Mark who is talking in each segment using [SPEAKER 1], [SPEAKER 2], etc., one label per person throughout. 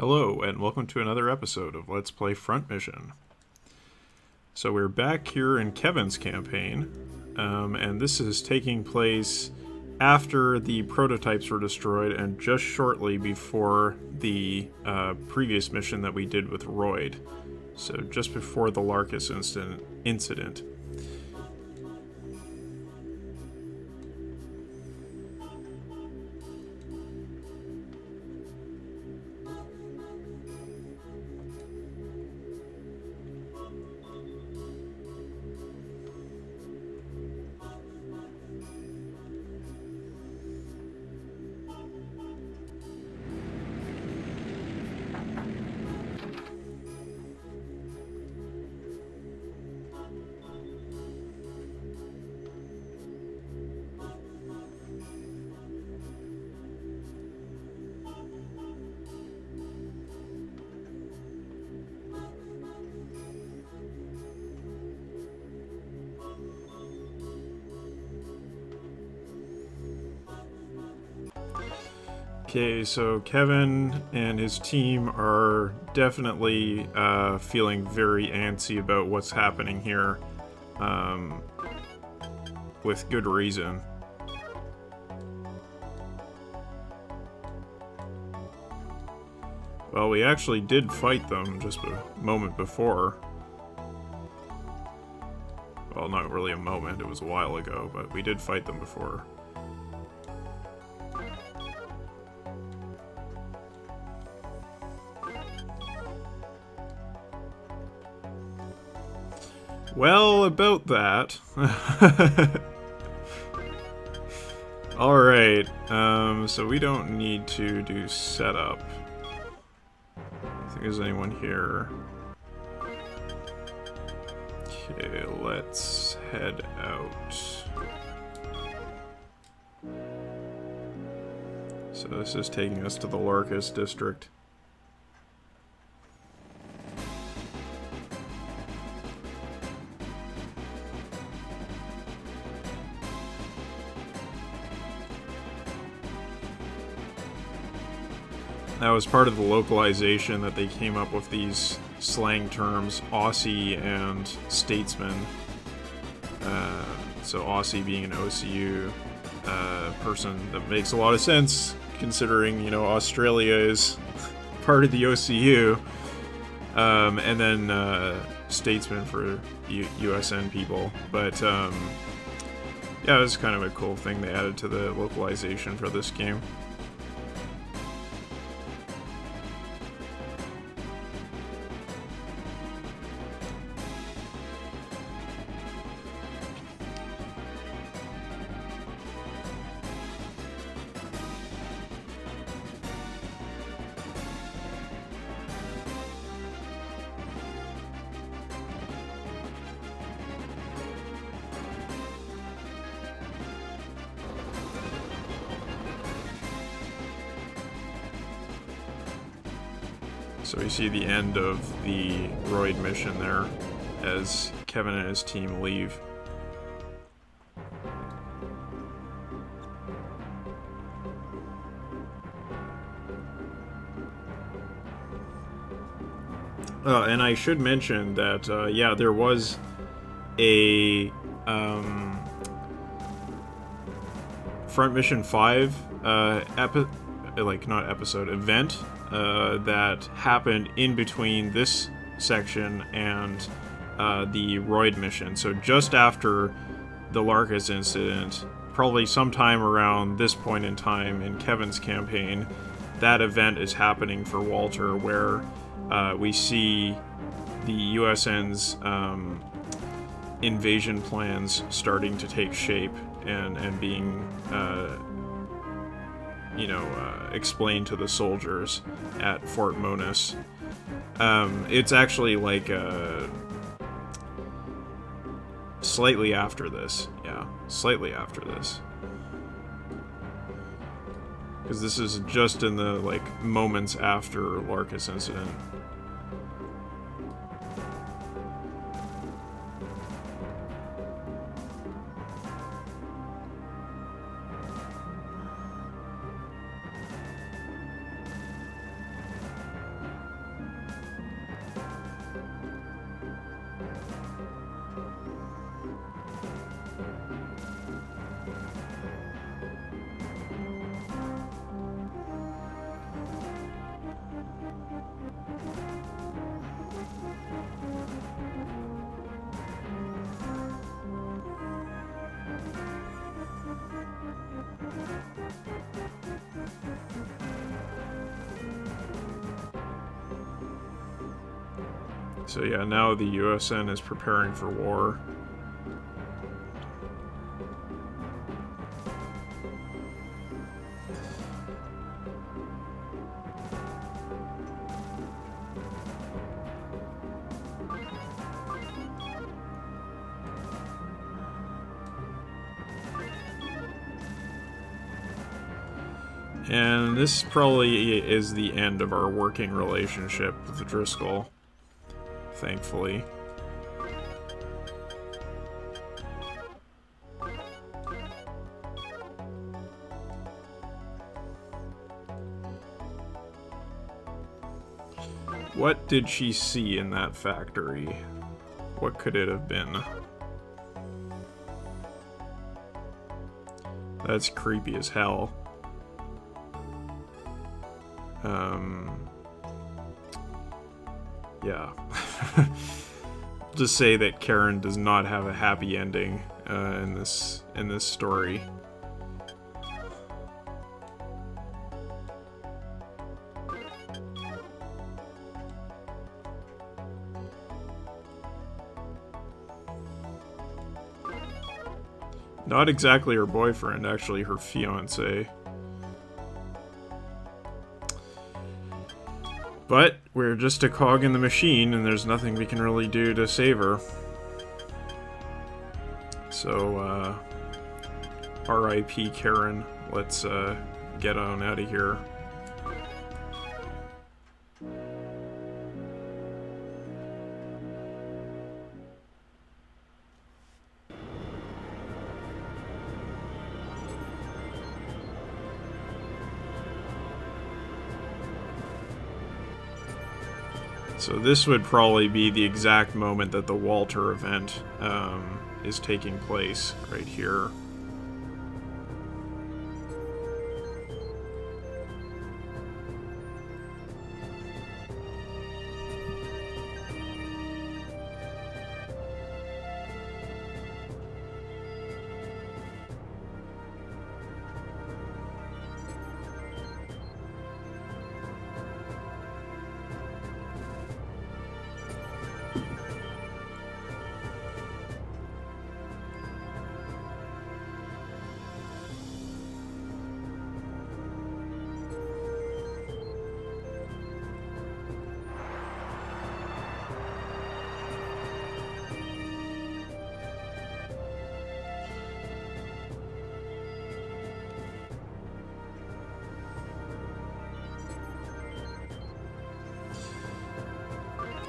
[SPEAKER 1] Hello, and welcome to another episode of Let's Play Front Mission. So we're back here in Kevin's campaign, and this is taking place after the prototypes were destroyed and just shortly before the previous mission that we did with Royd. So just before the Larkus incident. Okay, so Kevin and his team are definitely feeling very antsy about what's happening here, with good reason. Well, we actually did fight them just a moment before. Well, not really a moment, it was a while ago, but we did fight them before. Well, about that. Alright, so we don't need to do setup. I think there's anyone here. Okay, let's head out. So this is taking us to the Larkus district. That was part of the localization that they came up with these slang terms, Aussie and statesman. So Aussie being an OCU person, that makes a lot of sense considering, you know, Australia is part of the OCU. And then statesman for USN people. But yeah, it was kind of a cool thing they added to the localization for this game. So we see the end of the Royd mission there as Kevin and his team leave. And I should mention that, yeah, there was a Front Mission 5 event that happened in between this section and the Royd mission. So just after the Larkus incident, probably sometime around this point in time in Kevin's campaign, that event is happening for Walter, where we see the USN's invasion plans starting to take shape and being explained to the soldiers at Fort Monas. It's actually like slightly after this. Yeah, slightly after this. Because this is just in the moments after Larkus incident. So yeah, now the USN is preparing for war. And this probably is the end of our working relationship with Driscoll, thankfully. What did she see in that factory? What could it have been? That's creepy as hell. Yeah. Just say that Karen does not have a happy ending in this story. Not exactly her boyfriend, actually her fiancé. But we're just a cog in the machine, and there's nothing we can really do to save her. So, R.I.P. Karen. Let's get on out of here. So this would probably be the exact moment that the Walter event is taking place, right here.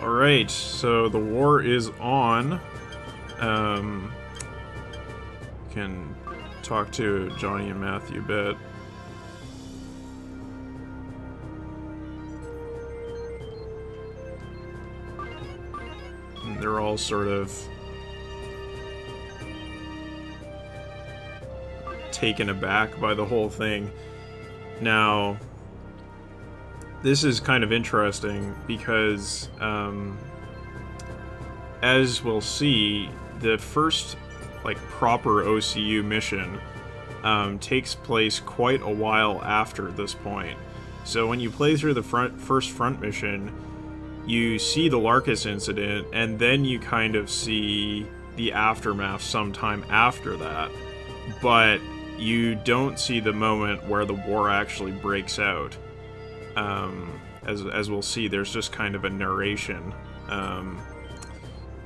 [SPEAKER 1] Alright, so the war is on. Can talk to Johnny and Matthew a bit. And they're all sort of taken aback by the whole thing. Now, this is kind of interesting because, as we'll see, the first, like, proper OCU mission takes place quite a while after this point. So when you play through the first front mission, you see the Larkus incident, and then you kind of see the aftermath sometime after that. But you don't see the moment where the war actually breaks out. As we'll see, there's just kind of a narration.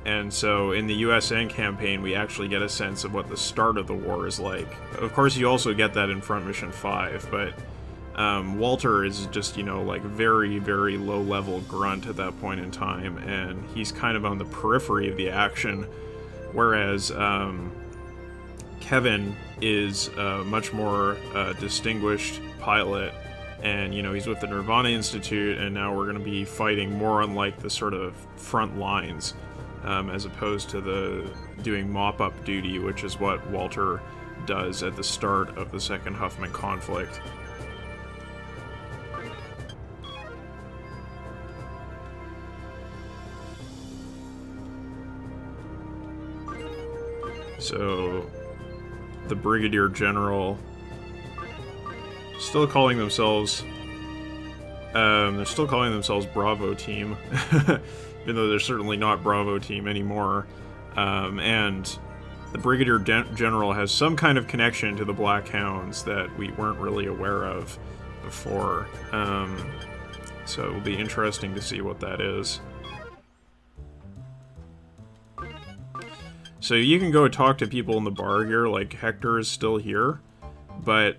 [SPEAKER 1] And so in the USN campaign, we actually get a sense of what the start of the war is like. Of course, you also get that in Front Mission 5, but Walter is just, you know, like very, very low-level grunt at that point in time, and he's kind of on the periphery of the action, whereas Kevin is a much more distinguished pilot, and, you know, he's with the Nirvana Institute, and now we're going to be fighting more on, like, the sort of front lines, as opposed to the doing mop-up duty, which is what Walter does at the start of the Second Huffman Conflict. So, the Brigadier General, still calling themselves They're still calling themselves Bravo Team, even though they're certainly not Bravo Team anymore. And the Brigadier General has some kind of connection to the Black Hounds that we weren't really aware of before. So it will be interesting to see what that is. So you can go talk to people in the bar here, like Hector is still here, but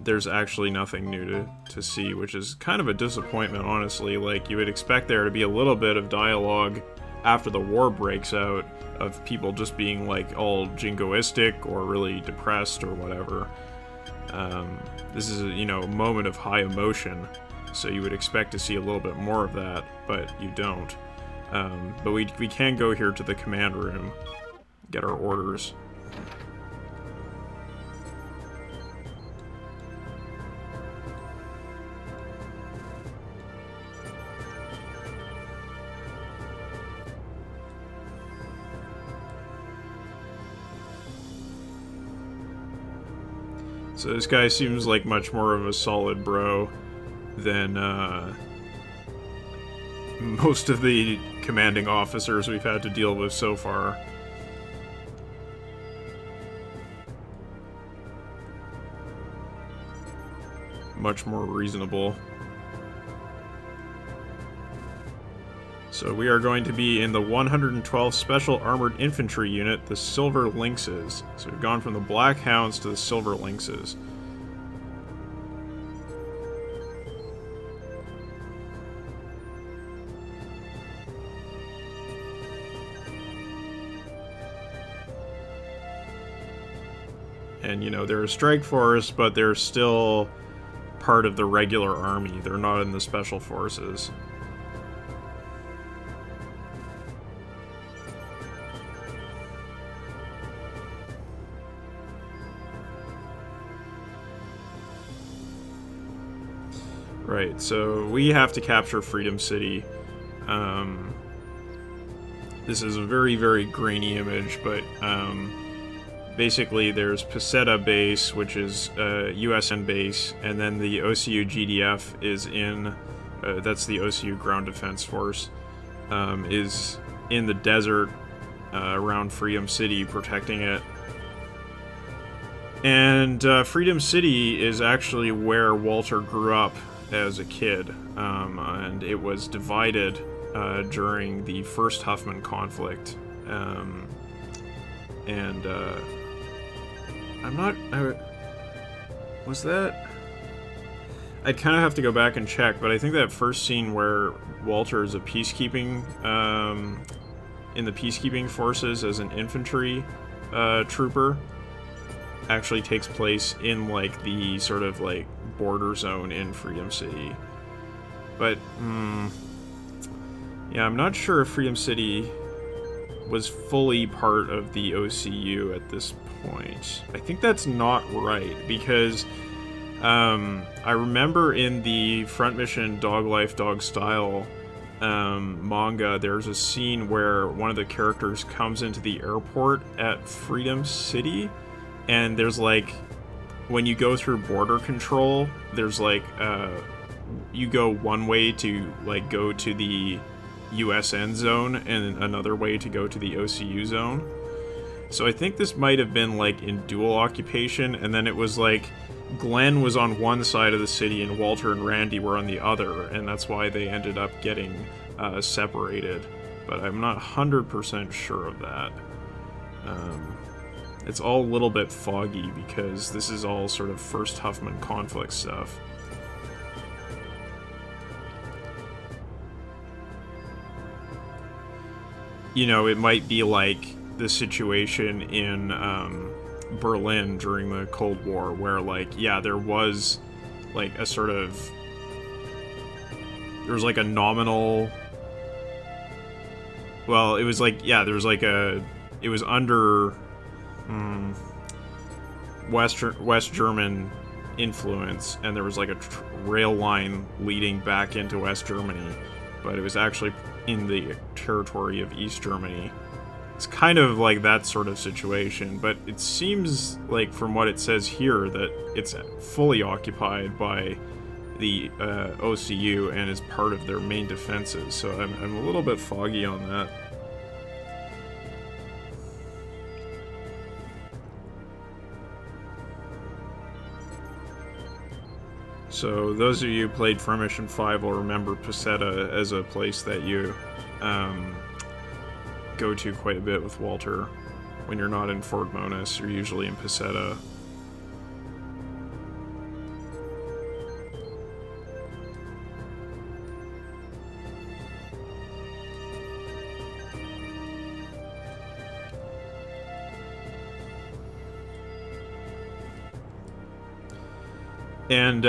[SPEAKER 1] there's actually nothing new to see, which is kind of a disappointment, honestly. Like, you would expect there to be a little bit of dialogue after the war breaks out, of people just being, like, all jingoistic or really depressed or whatever. This is, you know, a moment of high emotion, so you would expect to see a little bit more of that, but you don't. But we can go here to the command room, get our orders. So this guy seems like much more of a solid bro than most of the commanding officers we've had to deal with so far. Much more reasonable. So we are going to be in the 112th Special Armored Infantry Unit, the Silver Lynxes. So we've gone from the Black Hounds to the Silver Lynxes. And, you know, they're a strike force, but they're still part of the regular army. They're not in the special forces. Right, so we have to capture Freedom City. This is a very, very grainy image, but basically there's Peseta base, which is a USN base, and then the OCU GDF is in, that's the OCU Ground Defense Force, is in the desert around Freedom City, protecting it. And Freedom City is actually where Walter grew up as a kid, and it was divided during the First Huffman Conflict, and I'm not, was that, I'd kind of have to go back and check, but I think that first scene where Walter is a peacekeeping, in the peacekeeping forces as an infantry trooper, actually takes place in, like, the sort of, like, border zone in Freedom City. But, yeah, I'm not sure if Freedom City was fully part of the OCU at this point. I think that's not right, because I remember in the Front Mission Dog Life, Dog Style manga, there's a scene where one of the characters comes into the airport at Freedom City, and there's, like, when you go through border control, there's, like, you go one way to, like, go to the USN zone, and another way to go to the OCU zone. So I think this might have been, like, in dual occupation, and then it was, like, Glenn was on one side of the city and Walter and Randy were on the other, and that's why they ended up getting separated. But I'm not 100% sure of that. It's all a little bit foggy because this is all sort of First Huffman Conflict stuff. You know, it might be like the situation in Berlin during the Cold War, where, like, yeah, there was, like, a sort of, there was, like, a nominal, well, it was, like, yeah, there was, like, a, it was under West German influence, and there was, like, a rail line leading back into West Germany, but it was actually in the territory of East Germany. It's kind of like that sort of situation, but it seems like, from what it says here, that it's fully occupied by the OCU and is part of their main defenses. So I'm a little bit foggy on that. So those of you who played Front Mission 5 will remember Peseta as a place that you go to quite a bit with Walter. When you're not in Fort Monas, you're usually in Peseta. And,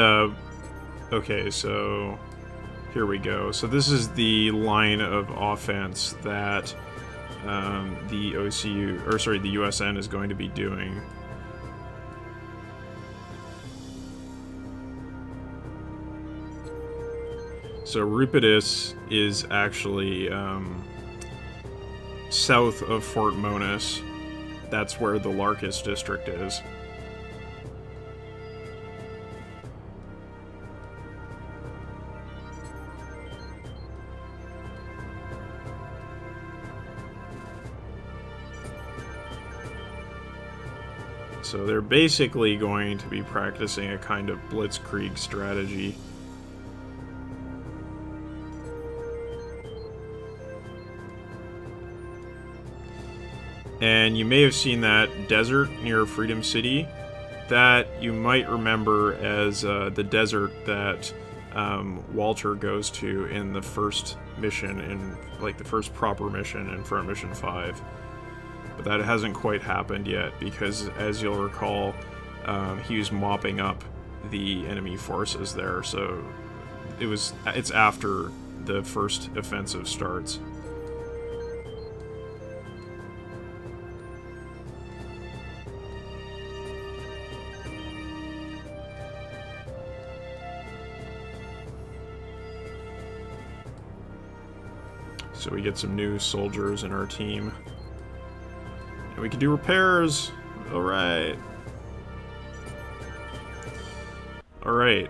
[SPEAKER 1] okay, so here we go. So this is the line of offense that the OCU, or sorry, the USN is going to be doing. So Rupidus is actually south of Fort Monas. That's where the Larkus district is. So they're basically going to be practicing a kind of blitzkrieg strategy. And you may have seen that desert near Freedom City. That you might remember as the desert that Walter goes to in the first mission, in like the first proper mission in Front Mission 5. But that hasn't quite happened yet, because as you'll recall, he was mopping up the enemy forces there, so it's after the first offensive starts. So we get some new soldiers in our team. And we can do repairs! Alright. Alright.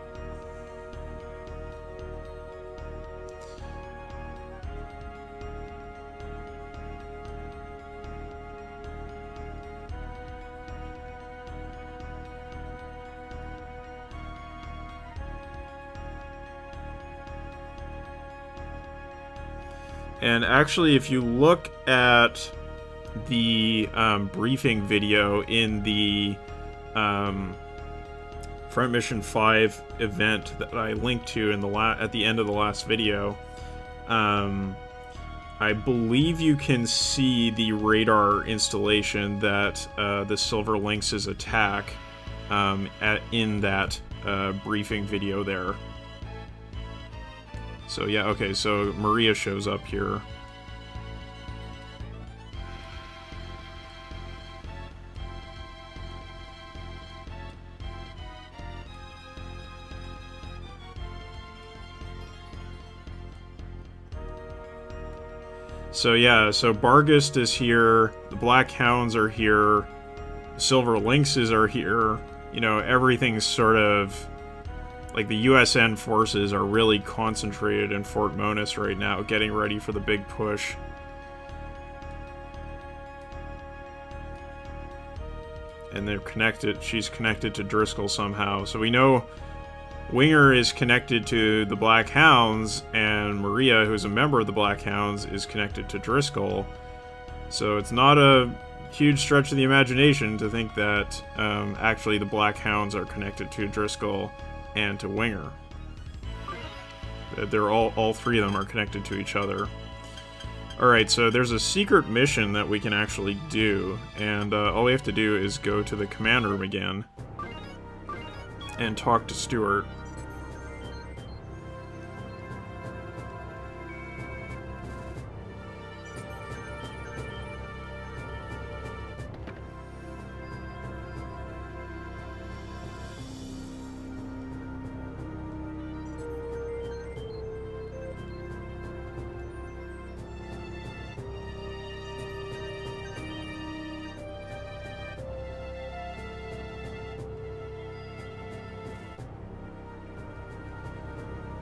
[SPEAKER 1] And actually, if you look at the briefing video in the Front Mission 5 event that I linked to in the at the end of the last video, I believe you can see the radar installation that the Silver Lynxes attack in that briefing video there. So yeah, okay, so Maria shows up here. So yeah, so Bargast is here, the Black Hounds are here, Silver Lynxes are here, you know, everything's sort of... like, the USN forces are really concentrated in Fort Monas right now, getting ready for the big push. And they're connected, she's connected to Driscoll somehow, so we know Winger is connected to the Black Hounds, and Maria, who's a member of the Black Hounds, is connected to Driscoll. So it's not a huge stretch of the imagination to think that actually the Black Hounds are connected to Driscoll and to Winger. They're all three of them are connected to each other. Alright, so there's a secret mission that we can actually do, and all we have to do is go to the command room again and talk to Stuart.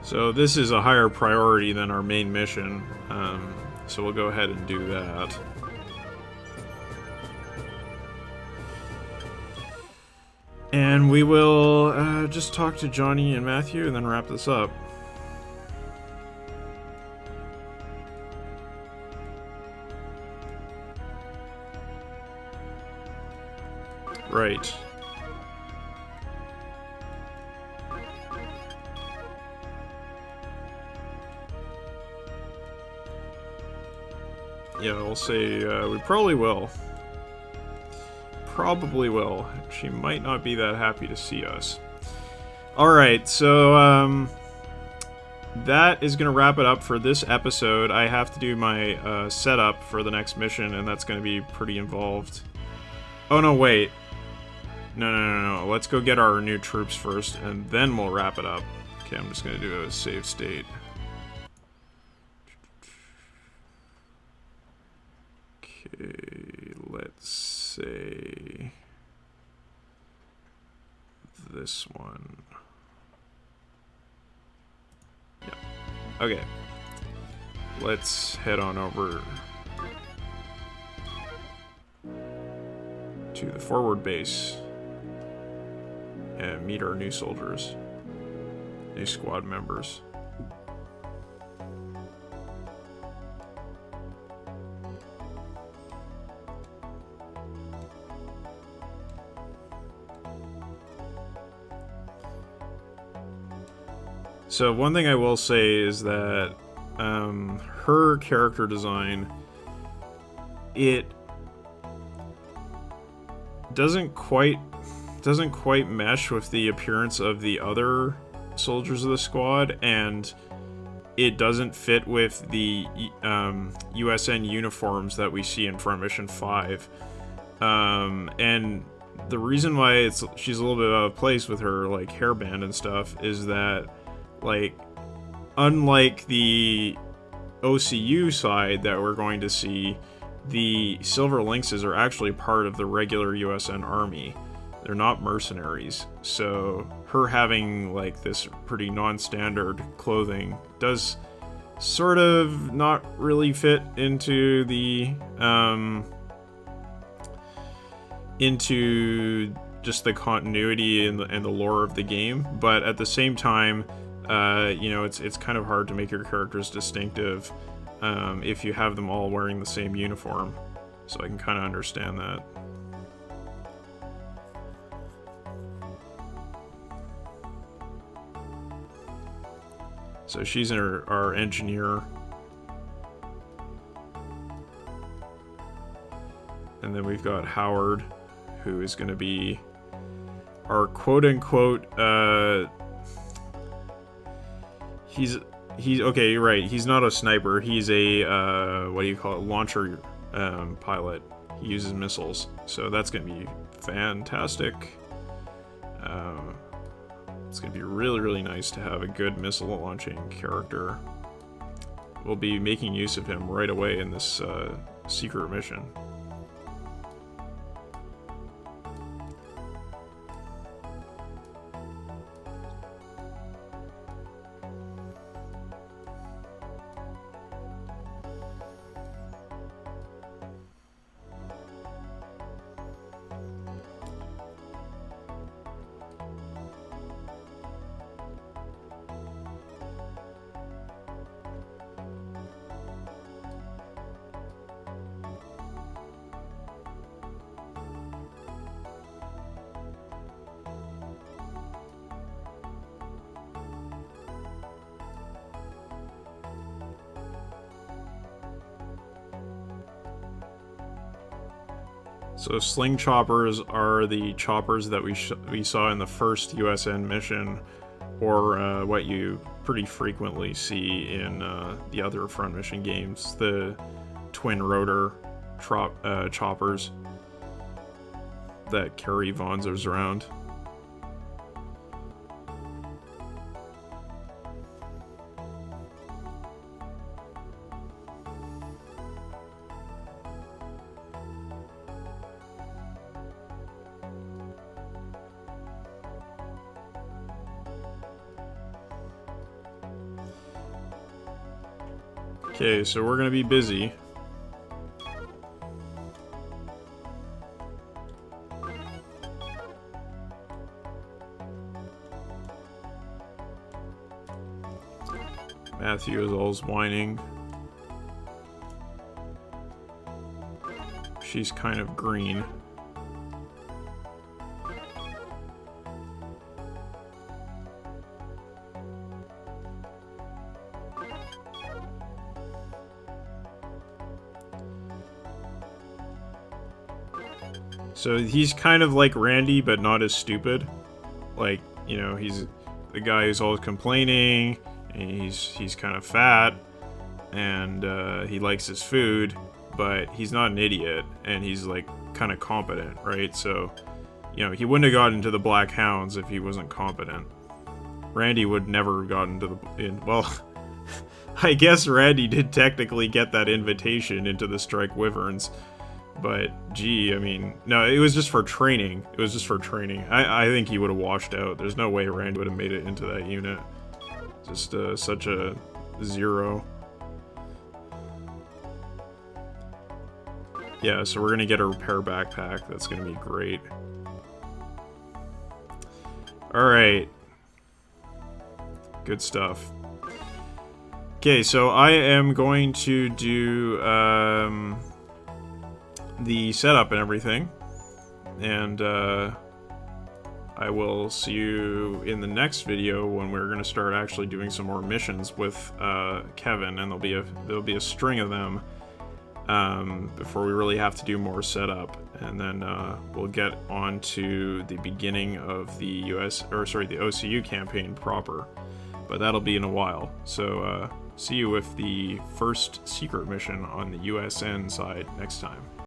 [SPEAKER 1] So this is a higher priority than our main mission, so we'll go ahead and do that. And we will just talk to Johnny and Matthew and then wrap this up. Right. Yeah, we'll say we probably will. Probably will. She might not be that happy to see us. Alright, so that is going to wrap it up for this episode. I have to do my setup for the next mission, and that's going to be pretty involved. Oh, no, wait. No. Let's go get our new troops first, and then we'll wrap it up. Okay, I'm just going to do a save state. Okay, let's say this one. Yeah. Okay. Let's head on over to the forward base and meet our new soldiers, new squad members. So one thing I will say is that her character design, it doesn't quite mesh with the appearance of the other soldiers of the squad, and it doesn't fit with the USN uniforms that we see in Front Mission 5. And the reason why she's a little bit out of place with her like hairband and stuff is that, like, unlike the OCU side that we're going to see, the Silver Lynxes are actually part of the regular USN Army. They're not mercenaries. So her having like this pretty non-standard clothing does sort of not really fit into the into just the continuity and the lore of the game. But at the same time, you know, it's kind of hard to make your characters distinctive if you have them all wearing the same uniform. So I can kind of understand that. So she's our engineer. And then we've got Howard, who is going to be our quote-unquote, he's okay, you're right, he's not a sniper, he's a, what do you call it, launcher pilot. He uses missiles, so that's going to be fantastic. It's going to be really, really nice to have a good missile launching character. We'll be making use of him right away in this secret mission. So sling choppers are the choppers that we saw in the first USN mission, or what you pretty frequently see in the other Front Mission games, the twin rotor choppers that carry Vonzers around. Okay, so we're gonna be busy. Matthew is always whining. She's kind of green. So he's kind of like Randy, but not as stupid. Like, you know, he's the guy who's always complaining, and he's kind of fat, and he likes his food, but he's not an idiot, and he's like kind of competent, right? So, you know, he wouldn't have gotten into the Black Hounds if he wasn't competent. Randy would never have gotten to well, I guess Randy did technically get that invitation into the Strike Wyverns. But, gee, I mean, no, it was just for training. It was just for training. I think he would have washed out. There's no way Randy would have made it into that unit. Just such a zero. Yeah, so we're going to get a repair backpack. That's going to be great. Alright. Good stuff. Okay, so I am going to do... the setup and everything, and I will see you in the next video when we're going to start actually doing some more missions with Kevin, and there'll be a string of them before we really have to do more setup, and then we'll get on to the beginning of the the OCU campaign proper, but that'll be in a while. So see you with the first secret mission on the USN side next time.